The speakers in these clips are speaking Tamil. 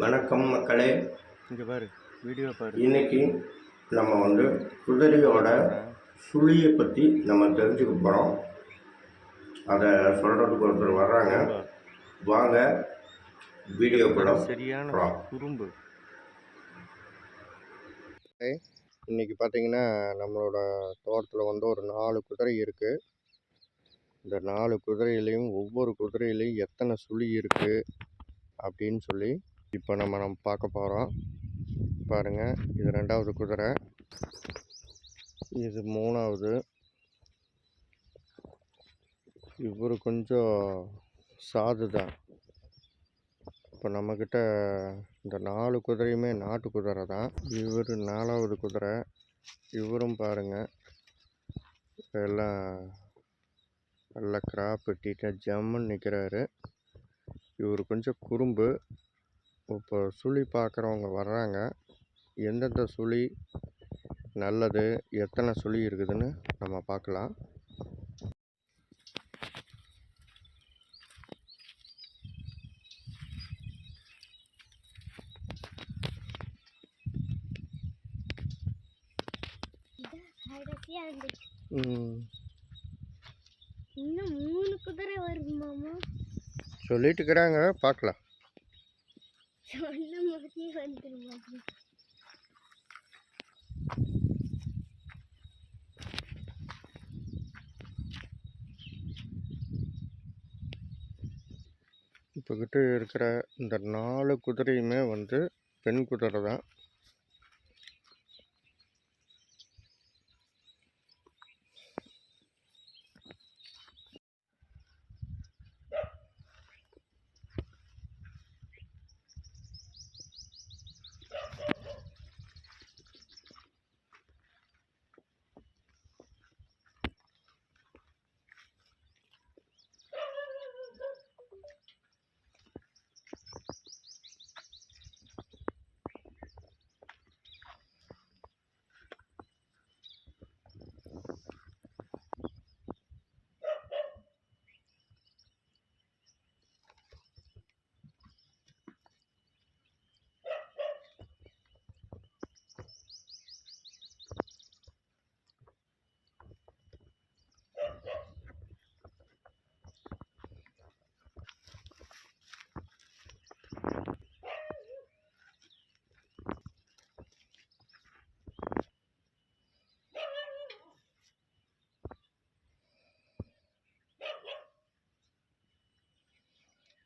வணக்கம் மக்களே. இங்கே பாரு, வீடியோ பாரு. இன்னைக்கு நம்ம குதிரையோட சுழியை பற்றி நம்ம தெரிஞ்சுக்க போகிறோம். அதை சொல்கிறதுக்கு ஒருத்தர் வர்றாங்க. வாங்க வீடியோக்குள்ள சரியான குறும்பு. இன்னைக்கு பார்த்தீங்கன்னா நம்மளோட தோட்டத்தில் ஒரு 4 குதிரை இருக்குது. இந்த 4 குதிரையிலையும் ஒவ்வொரு குதிரையிலையும் எத்தனை சுழி இருக்குது அப்படின்னு சொல்லி இப்போ நம்ம பார்க்க போகிறோம். பாருங்கள், இது 2வது குதிரை, இது 3வது. இவர் கொஞ்சம் சாது தான். இப்போ நம்மக்கிட்ட இந்த 4 குதிரையுமே நாட்டு குதிரை தான். இவர் 4வது குதிரை. இவரும் பாருங்கள், எல்லாம் நல்லா கிராப் வெட்டிட்டு ஜம்முன்னு நிற்கிறாரு. இவர் கொஞ்சம் குறும்பு. இப்போ சுழி பார்க்குறவங்க வர்றாங்க. எந்தெந்த சுழி நல்லது, எத்தனை சுழி இருக்குதுன்னு நம்ம பார்க்கலாம். இன்னும் 3 குதிரை வருமாமா சொல்லிட்டு இருக்கிறாங்க, பார்க்கலாம். சொன்ன மாதிரி வந்துருமா? இப்போ கிட்ட இருக்கிற இந்த 4 குதிரையுமே பெண் குதிரை தான்.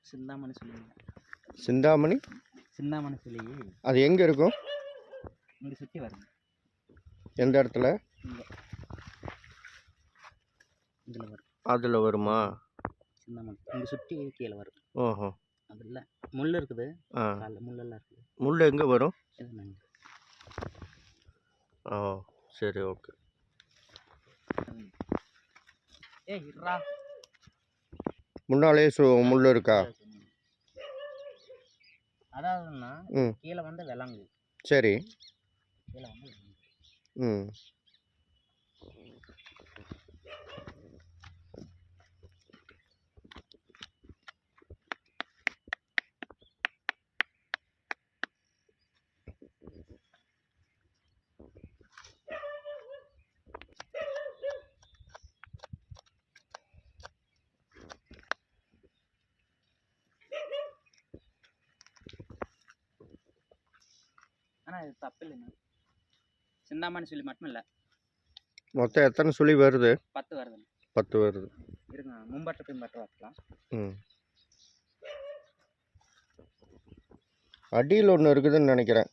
சிந்தாமணி சொல்லி. சிந்தாமணி சிந்தாமணி சொல்லி அது எங்கே இருக்கும்? இங்கே சுற்றி வரும். எந்த இடத்துல? இதில் வரும். அதில் வருமா? சிந்தாமணி இங்கே சுற்றி கீழே வரும். ஓஹோ. அது இல்லை, முள் இருக்குது. காலில் முள்ளெல்லாம் இருக்குது. முள் எங்கே வரும்? ஓ சரி, ஓகே. முன்னாலே முள் இருக்கா? அதாவதுன்னா கீழே விலங்கு. சரி. கீழே ஆனால் இது தப்பு இல்லைங்க. சிந்தாமணி சொல்லி மட்டும் இல்லை, மொத்தம் எத்தனை சுழி வருது? 10 வருது. 10 வருது. இருங்க, முன்பற்ற பின்பற்ற வைக்கலாம். அடியில் ஒன்று இருக்குதுன்னு நினைக்கிறேன்.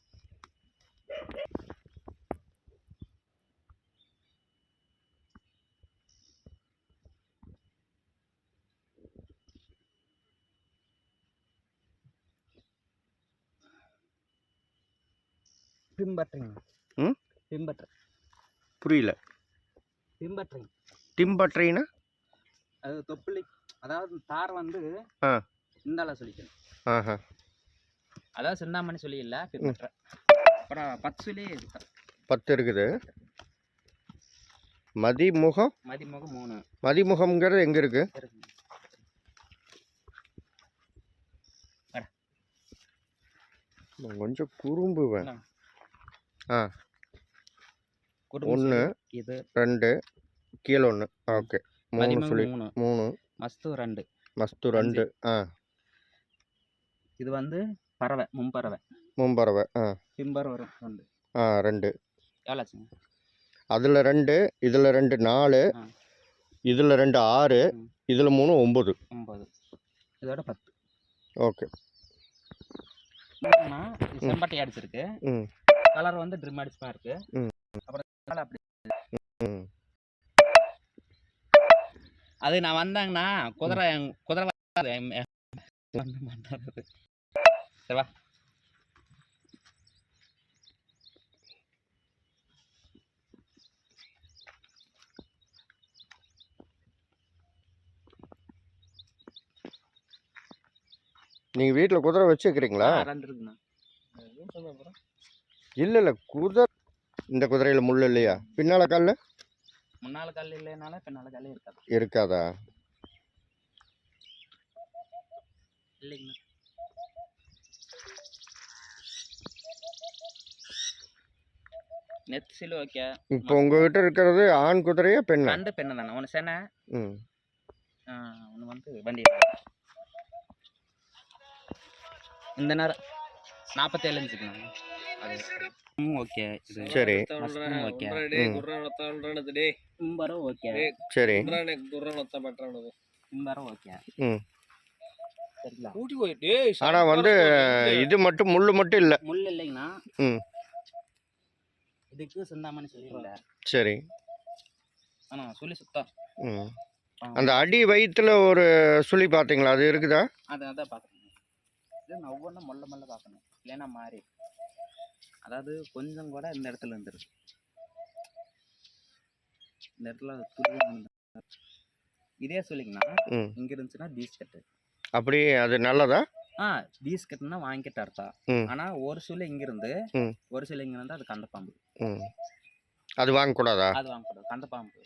பின்பற்ற புரியல. பின்பற்றினா அது தொப்புளி, அதாவது தார் இந்தால சொல்லிக்கணும். அதாவது சிந்தாமணி சொல்லி இல்லை, பின்பற்ற. அப்புறம் 10 சொல்லி 10 இருக்குது. மதிமுகம் 3. மதிமுகம்ங்கிறது எங்கே இருக்கு? கொஞ்சம் குறும்புவேன். என்ன? ஆ குடும்பம் 1 சுழி, இது 2 கீழே 1 ஓகே 3 மதிமங்க சுழி 3 3 மஸ்து 2 மஸ்து 2 ஆ இது வந்து பறவை முன்பறவை மும்பறவை ஆ பின்பறவை 2 ஆ 2 எவ்வளோ ஆச்சுங்க? அதில் 2 இதில் 2 4 ஆ. இதில் 2 6 ம். இதில் 3 9 9 இதோட 10 ஓகே செம்பட்டை அடிச்சிருக்கு. ம் கலர் வந்து ட்ரிம் அடிச்சு தான் இருக்கு. ம். அப்புறம் colour அப்படி ம் அது நான் வந்தாங்கன்னா குதிரை குதிரை வராது. வந்து மாட்டாது. சரி வா. நீங்கள் வீட்டில் குதிரை வச்சுக்கிறீங்களா? 2 இருக்குண்ணா. இல்லை குதிரை இந்த குதிரையில் முள் இல்லையா? பின்னால் காலில் முன்னால கல் இல்லைனால பின்னால கல் இருக்காது. இருக்காதா? இல்லைங்கண்ணா. நெத்திசில் ஓகே. இப்போ உங்ககிட்ட இருக்கிறது ஆண் குதிரையா பெண்ணா? 2 பெண்ணு தானே. ஒன்று செனை, ம் ஒன்று வந்து வண்டி. இந்த நேரம் 47 இன்ச்சுக்குண்ணா. அது ஓகே. இது சரி மஸ்தும் ஓகே. பிம்பரம் ஓகே. சரி பிம்பரம் ஓகே. ம் சரிங்களா? ஆனால் வந்து இது மட்டும் முள் மட்டும் இல்லை. முள் இல்லைங்கண்ணா. ம் இதுக்கு சிந்தாமணி சொல்லியிருந்த. சரி ஆனால் சொல்லி சுத்தம். ம் அந்த அடி வயிற்றுல ஒரு சுழி பார்த்தீங்களா? அது இருக்குதா? அதான் பார்க்கணும். இது நான் ஒவ்வொன்றும் மொல்ல மொல்ல பார்க்கணும். இல்லைன்னா மாறி அதாவது கொஞ்சம் கூட இந்த இடத்துல இருந்துருக்கு. இந்த இடத்துல இதே சொல்லிங்கன்னா ம் இங்கே இருந்துச்சுன்னா தீஸ் கட்டு. அப்படி அது நல்லதா? தீஸ் கட்டுன்னா வாங்கிட்டு அர்த்தம். ம் ஆனால் ஒரு சொல்லி இங்கிருந்து ம் ஒரு சொல்லி இங்கே இருந்தால் அது கந்தப்பாம்பு. ம் அது வாங்கக்கூடாதா? அது வாங்கக்கூடாது. கந்தப்பாம்பு.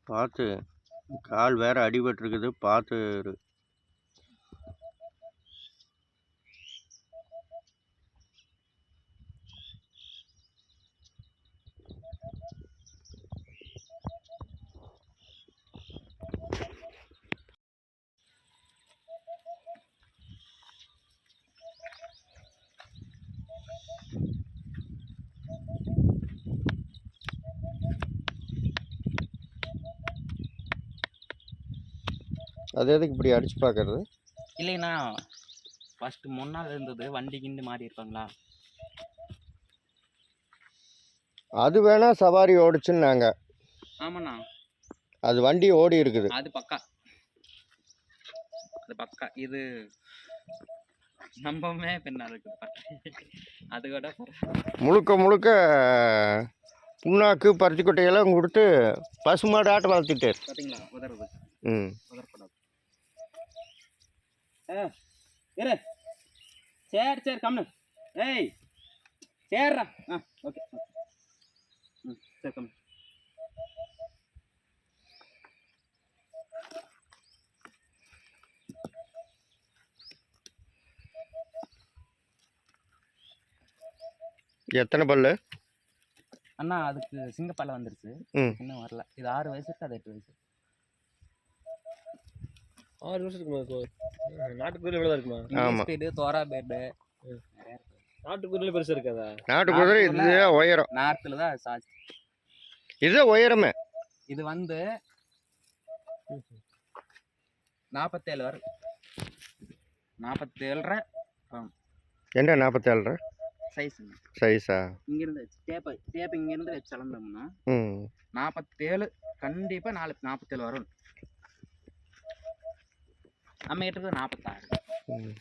பார்த்து கால் வேற அடிபட்டிருக்குது, பார்த்து இரு. அது எதுக்கு இப்படி அடிச்சு பார்க்கறது? இல்லைண்ணா ஃபஸ்ட்டு முன்னால் இருந்தது வண்டி கிண்டு மாறி இருப்பாங்களா? அது வேணா சவாரி ஓடிச்சுன்னாங்க. ஆமாண்ணா. அது வண்டி ஓடி இருக்குது. அது பக்கா. அது பக்கா. இது நம்பமே பின்னால் இருக்குது. அது கூட முழுக்க முழுக்க புண்ணாக்கு பருத்தி கொட்டையெல்லாம் கொடுத்து பசுமாடு ஆட்டை வளர்த்திட்டு. பார்த்தீங்களா? உதறது. ம் உதறக்கூடாது. இரு. சரி கம்னு. ஏய் சேர்றா. ஓகே. சரி கம்மு. எத்தனை பல்லு? அண்ணா அதுக்கு சிங்கப்பால வந்துருச்சு. ம் இன்னும் வரல. இது 6 வயசு இருக்கு, அது 8 வயசு. 6 வருஷத்துக்கு நாட்டுக்குதிரை இவ்வளோ இருக்குமா? ஆமா. ஸ்பீடு தோரா பேர்டு நாட்டுக்குதிரையில பெருசா இருக்காதா? நாட்டு குதிரை இதுதான் உயரம். நார்த்தில் தான் சாட்சி. இதுதான் உயரமே. இது வந்து 47 வரும். 47 என்ன 47 சைஸுங்க. சைஸா? இங்கிருந்து டேப் இங்கிருந்து வச்சு அளந்தோம்னா ம் 47 கண்டிப்பாக 47 வரும். நம்ம கிட்ட இருக்கிறது 46. ம்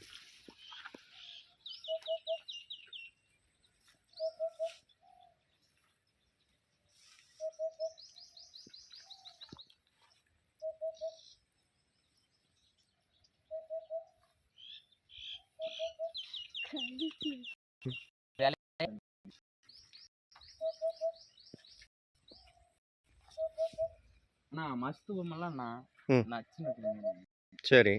ஆனால் மஸ்தூபமெல்லாம் ம். நச்சுன்னு வச்சுக்கோங்க. சரி.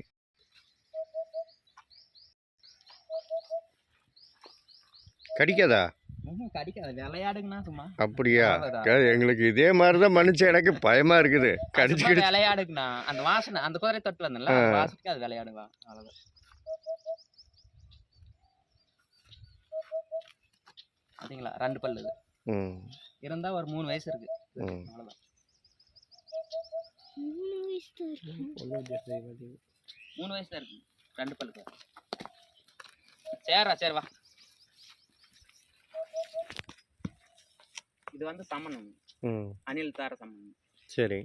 கடிக்காதா? கடிக்காது, விளையாடுங்கண்ணா சும்மா. அப்படியா? அவ்வளவுதான். எங்களுக்கு இதே மாதிரி தான் மனுஷன், எனக்கு பயமா இருக்குது. கடிச்சு சும்மா கடிச்சு. விளையாடுங்கண்ணா. அந்த வாசனை, அந்த குதிரை தொட்டு வந்தல ஆ. வாசனைக்கு அது விளையாடுவா, அவ்வளோதான். பார்த்தீங்களா 2 பல்லு இது. ம். இருந்தா ஒரு 3 வயசு இருக்கு. ம். அவ்வளோதான். 3 வயசு தான் இருக்கும். ஒன்றும் வித்தியாசம் இல்லை பார்த்தீங்க. 3 வயசு தான் இருக்கு 2 பல்லுக்கு. சரிடா, சரி வா. இது வந்து சமணம், ம். அணில் தார சமணம். சரி.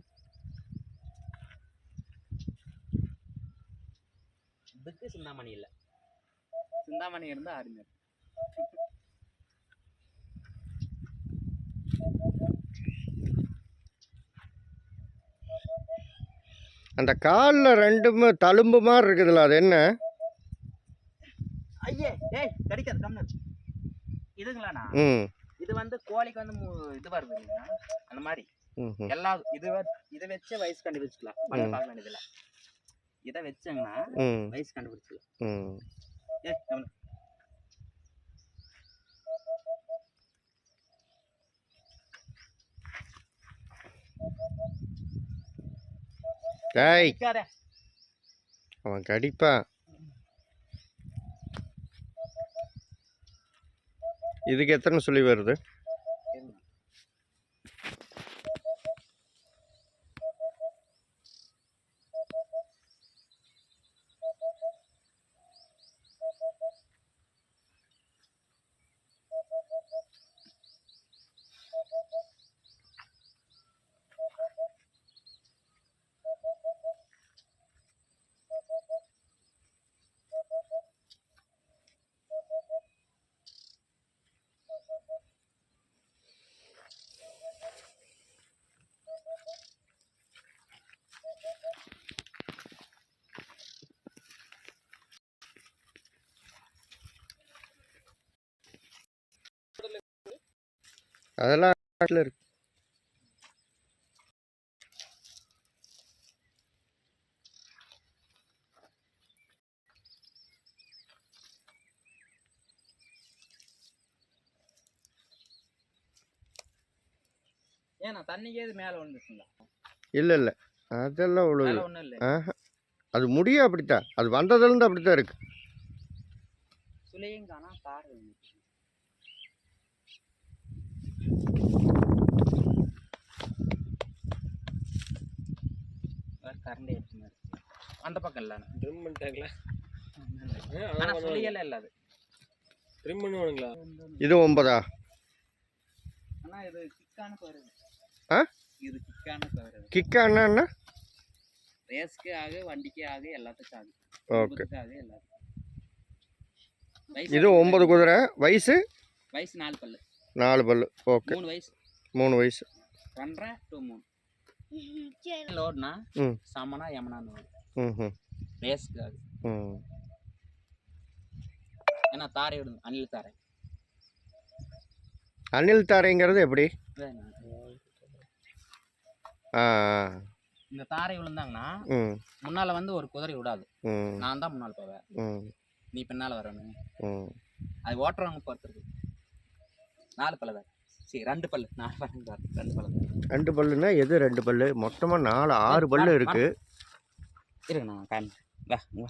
இதுக்கு சிந்தாமணி இல்லை. சிந்தாமணி இருந்தால் அருமை. அந்த காலில் ரெண்டுமே தழும்பு மாதிரி இருக்குதுல்ல, அது என்ன? ஐயே, ஏய் கடிக்காது, கம்னு. இதுங்களாண்ணா, ம். இது வந்து கோழிக்கு வந்து இது வருது இல்லைங்களா, அந்த மாதிரி ம். எல்லா இதை வச்சே வயசு கண்டுபிடிச்சிக்கலாம். பார்க்க வேண்டியதில்லை. இதை வச்சாங்கன்னா ம். வயசு கண்டுபிடிச்சிக்கலாம். ம். ஏ கம்னு. டேய், கடிக்காதே. அவன் கடிப்பான். இதுக்கு எத்தனை சுழி வருது? அதெல்லாம் காட்டில் இருக்கு. ஏன்னா தண்ணிக்கே இது மேலே விழுந்துச்சுங்களா? இல்லை இல்லை, அதெல்லாம் மேலே விழுது. ஒன்றும் இல்லை. ஆஹா, அது முடியும் அப்படித்தான், அது வந்ததுலேருந்து அப்படித்தான் இருக்கு. சுளையும் காணா, தார் விழுந்துச்சு. கரண்ட் எடுத்து மாதிரி அந்த பக்கம் இல்லை. ட்ரிம் பண்ணிட்டாங்களா? ஆனால் சுழியெல்லாம் இல்லை அது. ட்ரிம் பண்ணுவானுங்களா? இது 9ஆ? ஆனால் இது கிக்கான வருது. ஆ? இது கிக்கான வருது. கிக்கானா என்ன? ரேஸ்க்கு ஆகு, வண்டிக்கு ஆகு, எல்லாத்துக்கும் ஆகு. ஓகே. ஆகு எல்லாத்துக்கும். இது 9 குதிரை. வயசு? வயசு 4 பல்லு. 4 பல்லு. ஓகே. 3 வயசு. 3 வயசு. 2.5 to 3. சரி. லோட்னா ம். சமனா யமனான்னு வரும். ம். ரேஸ்க்கு ஆகு. ம். ஏன்னா தாரை விடுங்க, அணில் தாரை. அணில் தாரைங்கிறது எப்படி? ஆ. இந்த தாரை விழுந்தாங்கன்னா ம். முன்னால வந்து ஒரு குதிரை விடாது. ம். நான் தான் முன்னால் போவேன், ம். நீ பின்னால் வரணும். ம். அது ஓட்டுறவங்க பொறுத்துருக்கு. 4 பல்லு தான். சரி 2 பல்லு. 4 பல்லு தான். 2 பல்லு தான். 2 பல்லுன்னா எது 2 பல்லு? மொத்தமாக 4 6 பல்லு இருக்கு. இருக்குண்ணா காமி. வா வா.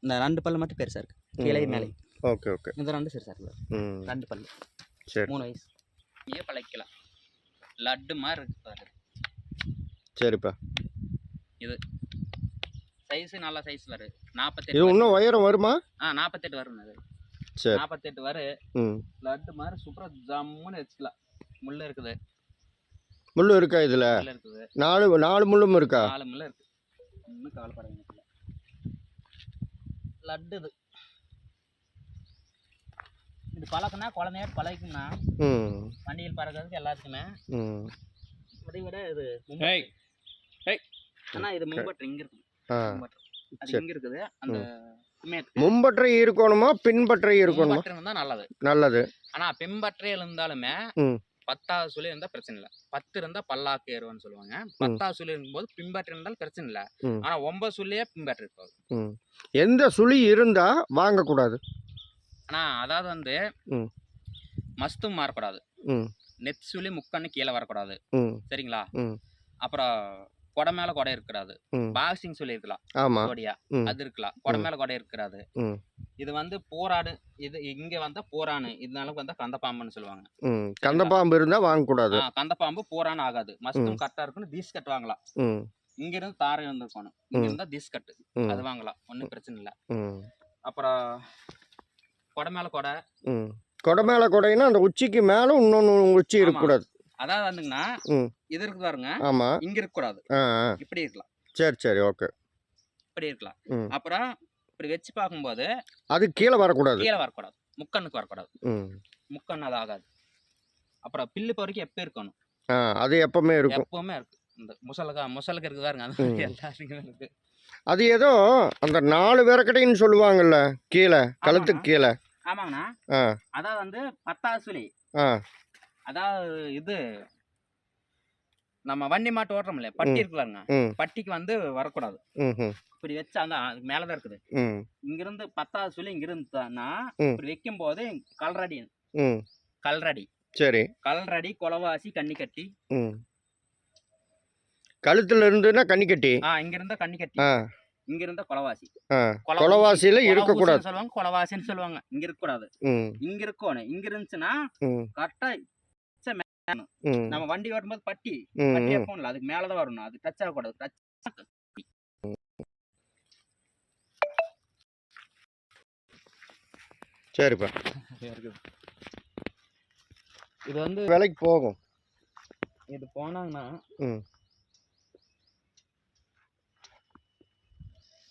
இந்த 2 பல்லு மட்டும் பெருசாக இருக்கு, கீழே மேலே. Okay okay. இந்த 2 பெருசாக இருக்கு. ம். 2 பல்லு. சரி. 3 வயசு. நீயே பழக்கலாம். லட்டு மாதிரி இருக்கு பாரு. சரிப்பா. இது சைஸு நல்ல சைஸ் வரும். இது 48 இன்னும் உயரம் வருமா? 48 வரும். அது சரி. 48 வரும். ம். லட்டு மாதிரி சூப்பராக ஜம்முன்னு வச்சுக்கலாம். முள் இருக்குது. முள்ளு இருக்கா இதில்? முள் இருக்குது. 4 முள்ளும் இருக்கா? 4 முள் இருக்கு. இன்னும் கவலைப்பட வேண்டியது. லட்டு இது பழக்கம்னா குழந்தைய பழகிக்கும்னா வண்டியில் பறக்கிறதுக்கு எல்லாத்துக்குமே. அதை விட இது ஆனால் இது மும்பற்று இங்கே இருக்குது. அது இங்கே இருக்குது. அந்த முன்பற்றை இருக்கணுமா பின்பற்றை இருக்கணுமா? தான் நல்லது. நல்லது. ஆனால் பின்பற்றை இருந்தாலுமே 10வது சுழி இருந்தா பிரச்சனை இல்லை. 10 இருந்தா பல்லாக்கு ஏறுவான்னு சொல்லுவாங்க. 10வது சுழி இருக்கும்போது பின்பற்றி இருந்தாலும் பிரச்சனை இல்லை. ம். ஆனா 9 சுழியே பின்பற்றி இருக்காது. ம். எந்த சுழி இருந்தா வாங்கக்கூடாது? ஆனா அதாவது வந்து ம். மஸ்தும் மாறக்கூடாது. ம். நெத் சுழி முக்கண்ணு கீழே வரக்கூடாது. ம். சரிங்களா? ம். அப்புறம் கொடை மேல கொடை இருக்கக்கூடாது. ம். பாக்ஸிங் சொல்லி இருக்கலாம். ஆமா. ஜோடியா ம். அது இருக்கலாம். கொடை ம். மேல கொடை இருக்கக்கூடாது. ம். இது வந்து போராடு. இது இங்க வந்தா போரானு. இதனால வந்தா கந்தப்பாம்புன்னு சொல்லுவாங்க. ம். கந்தப்பாம்பு இருந்தா வாங்கக்கூடாது. கந்தப்பாம்பு போரான்னு ஆகாது. மஸ்தும் கரெக்டா இருக்கணும். தீஸ் கட் வாங்கலாம். ம். இங்க இருந்து தாரை வந்துருக்கணும். இங்க ம். இருந்தா தீஸ் கட்டு. ம். அது வாங்கலாம். ஒன்றும் பிரச்சனை இல்லை. ம். அப்புறம் கொடை மேல கொடை. ம். கொடை மேல கொடைன்னா அந்த உச்சிக்கு மேல இன்னொன்னு உச்சி இருக்கக்கூடாது. அதாவது வந்துங்கன்னா ம். இது இருக்கு பாருங்க. ஆமா. இங்க இருக்கக்கூடாது. ஆ. இப்படி இருக்கலாம். சரி சரி ஓகே. இப்படி இருக்கலாம். ம். அப்புறம் இப்படி வச்சு பார்க்கும்போது அது கீழே வரக்கூடாது. கீழே வரக்கூடாது. முக்கண்ணுக்கு வரக்கூடாது. ம். முக்கண்ணு அது ஆகாது. அப்புறம் பில்லு பொறுக்கி எப்போ இருக்கணும்? அது எப்பவுமே இருக்கும். எப்பவுமே இருக்கு. இந்த முசலுக்கு இருக்கு பாருங்க. அது ம். எல்லாத்துக்குமே இருக்கு. அது ஏதோ அந்த 4 விரக்கடைன்னு சொல்லுவாங்கல்ல கீழே கழுத்துக்கு கீழே. ஆமாங்கண்ணா. ஆ. அதாவது வந்து 10வது சுழி. ஆ. அதாவது இது நம்ம வண்டி மாட்டு ஓட்டுறோம்ல, பட்டி இருக்கு பாருங்க. ம். பட்டிக்கு வந்து வரக்கூடாது. ம்ஹும். இப்படி வச்சா அந்த அதுக்கு மேலதான் இருக்குது. ம். இங்கிருந்து 10வது சுழி இங்க இருந்தா ம். இப்படி வைக்கும் போது கல்ரடி ம். கல்ரடி சரி. கல்ரடி கொலவாசி கண்ணி கட்டி. ம். கழுத்துல இருந்துன்னா கன்னிக்கட்டி. இங்க இருந்தா கண்ணி கட்டி. ஆ. இங்க இருந்தா கொலவாசி. ஆ. கொலவாசியில இருக்கக்கூடாது. சொல்லுவாங்க, கொலவாசின்னு சொல்லுவாங்க. இங்க இருக்க கூடாது. ம். இங்க இருக்கணும். இங்க இருந்துச்சுன்னா ம். கரெக்டா ம். நம்ம வண்டி ஓட்டும்போது பட்டி ம். பட்டியே போகல. அதுக்கு மேலதான் வரணும். அது டச் ஆகக்கூடாது. டச் சரிப்பா. இது வந்து வேலைக்கு போகும். இது போனாங்கன்னா ம்.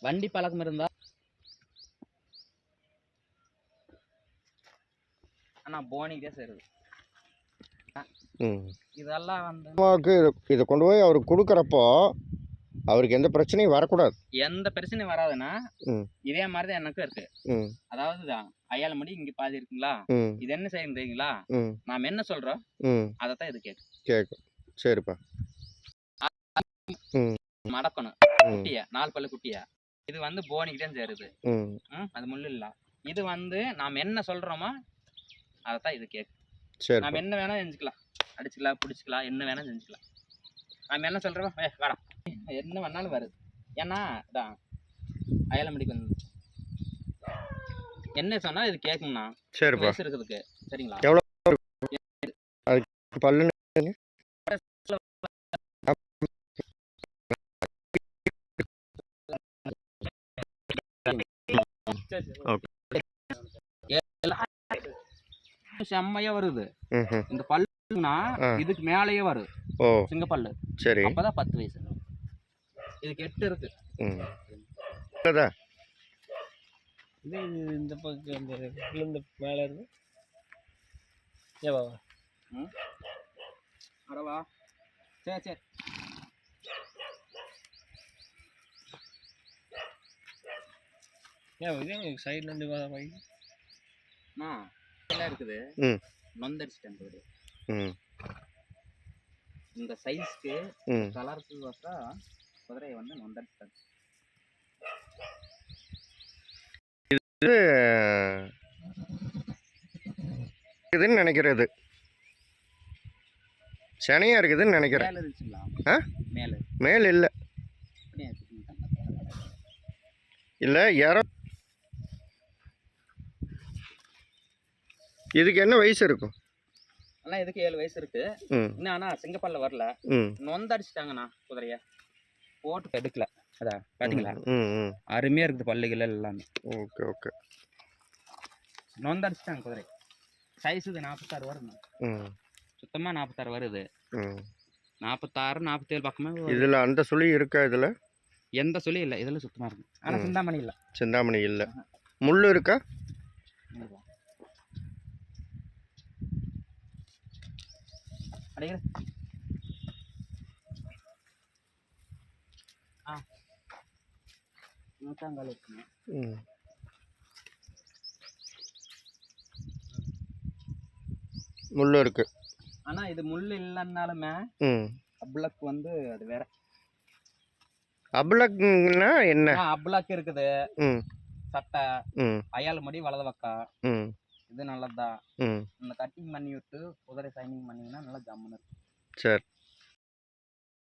வண்டி பழக்கம் இருந்தா ஆனா போனிக்கே சேருது. ம். இதெல்லாம் வந்து அம்மாவுக்கு இதை கொண்டு போய் அவருக்கு கொடுக்குறப்போ அவருக்கு எந்த பிரச்சனையும் வரக்கூடாது. எந்த பிரச்சனையும் வராதுன்னா ம். இதே மாதிரிதான் எனக்கும் இருக்கு. ம். அதாவது ஐயால மணி இங்க பாதி இருக்குங்களா? ம். இது என்ன செய்யணும் தெரியுங்களா? ம். நாம என்ன சொல்றோம் ம். அதைத்தான் இது கேட்கும். கேட்கும். சரிப்பா. ம். மடக்கணும். ம். குட்டியா 4 பல்லு குட்டியா. இது வந்து போனிக்கிட்டே சேருது. ம். அது முள்ளு இல்ல. இது வந்து நாம என்ன சொல்றோமோ அதைத்தான் இது கேட்கும். சரி. நாம என்ன வேணா செஞ்சுக்கலாம். அடிச்சுக்கலாம், பிடிச்சிக்கலாம், என்ன வேணா செஞ்சுக்கலாம். நாம என்ன சொல்றோம், வேடா என்ன வேணாலும் வருது. ஏன்னா இதான் அயலமடிக்கு வந்து என்ன சொன்னா இது கேட்கும்ண்ணா. சரிப்பா. வயசு இருக்குதுக்கு. சரிங்களா? எவ்வளோ பல்லு? செம்மையா வருது. ம்ஹும். இந்த பல்லுனா இதுக்கு மேலேயே வருது. ஓ. சிங்க பல்லு. சரி. அப்பதான் 10 வயசு. இதுக்கு 8 இருக்கு. ம். இது இந்த பக்கம் இந்த இருந்து மேலே இருந்து ஏவா அரவா. சரி சரி. ஏன் இதே சைட்ல இருந்து வாங்கி எல்லாம் இருக்குது. ம். நொந்தடிச்சிட்டேன் குதிரை. ம். இந்த சைஸ்க்கு ம். கலருக்கு பார்த்தா குதிரையை வந்து நொந்தடிச்சிட்டேன். இருக்குதுன்னு நினைக்கிறது. சனையா இருக்குதுன்னு நினைக்கிறேன். மேல இருந்துச்சுங்களா? மேல மேல் இல்லை. இல்லை யாரோ. இதுக்கு என்ன வயசு இருக்கும்? ஆனால் இதுக்கு 7 வயசு இருக்கு. ம். இன்னும் ஆனால் சிங்கப்பல்ல வரல. ம். நொந்தடிச்சிட்டாங்கண்ணா குதிரைய. போட்டு எடுக்கல. அதான் பார்த்தீங்களா? ம். ம். அருமையாக இருக்குது பல்லுகள் எல்லாமே. Okay okay. நொந்தடிச்சிட்டாங்க குதிரை. சைஸ் இது 46 வருது. ம். சுத்தமாக 46 வருது. ம். 46 47 பக்கமே. இதில் அந்த சுழி இருக்கா? இதில் எந்த சொல்லி இல்லை. இதில் சுத்தமாக இருக்கு. ஆனால் சிந்தாமணி இல்லை. சிந்தாமணி இல்லை. முள் இருக்கா? அடிக்கிற நூற்றாங்கால் இருக்குங்க. ம். முள் இருக்கு. ஆனா இது முள் இல்லைன்னாலுமே ம் அப்ளக் வந்து அது வேற. அப்ளக்னா என்ன? அப்ளக் இருக்குது, ம் சட்டை, ம் அயால் முடி, வலது பக்கம், ம் இது நல்லதுதான். ம் இந்த கட்டிங் பண்ணி விட்டு குதிரை சைனிங் பண்ணீங்கன்னா நல்லா ஜம்முன்னு இருக்கும். சரி.